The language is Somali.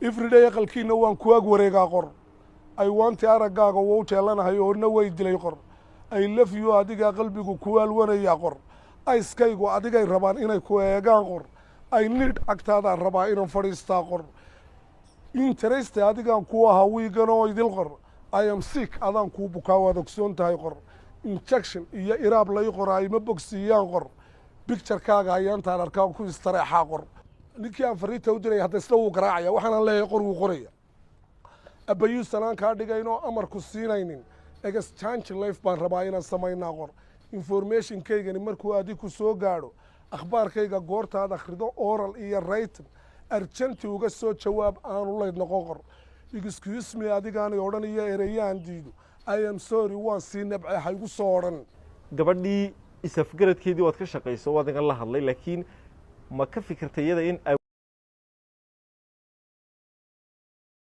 everyday aqalkiina waan ku ag wareegaa qor I want araggaaga wuu jeelanahay oorna way dilay qor I love you adiga qalbigu ku alwanaya qor ayskaygu adigay rabaan inay ku eegaan qor I need agtaada rabaa inaan fadhiistaa qor interest adigaan ku ahaa wiigan oo idil qor I am sick adaan ku bukaa waad ogsoon tahay qor injection iyo iraab lay qoray ma bogsiiyaan qor picture-kaaga ayaantaan arkaan ku istareexaa qor ninkii aan fariinta u diray hadda isla wuu garaacaya waxaan leeyahay qor wuu qoraya abayuu sanaan kaa dhigayno amarku siinaynin exchange life baan rabaa inaan samaynaa qor information-kaygani markuu adigu soo gaadho akhbaarkayga goortaad akhrido oral iyo written arjanti uga soo jawaab aanu leyd noqon qor excuse me adigaanay odhan iyo ereyaan diido I am sorry waan sii nabcay ha igu soo odhan gabadhii isafgaradkeedii waad ka shaqayso waad iga la hadlay laakiin ma ka fikirtay iyada in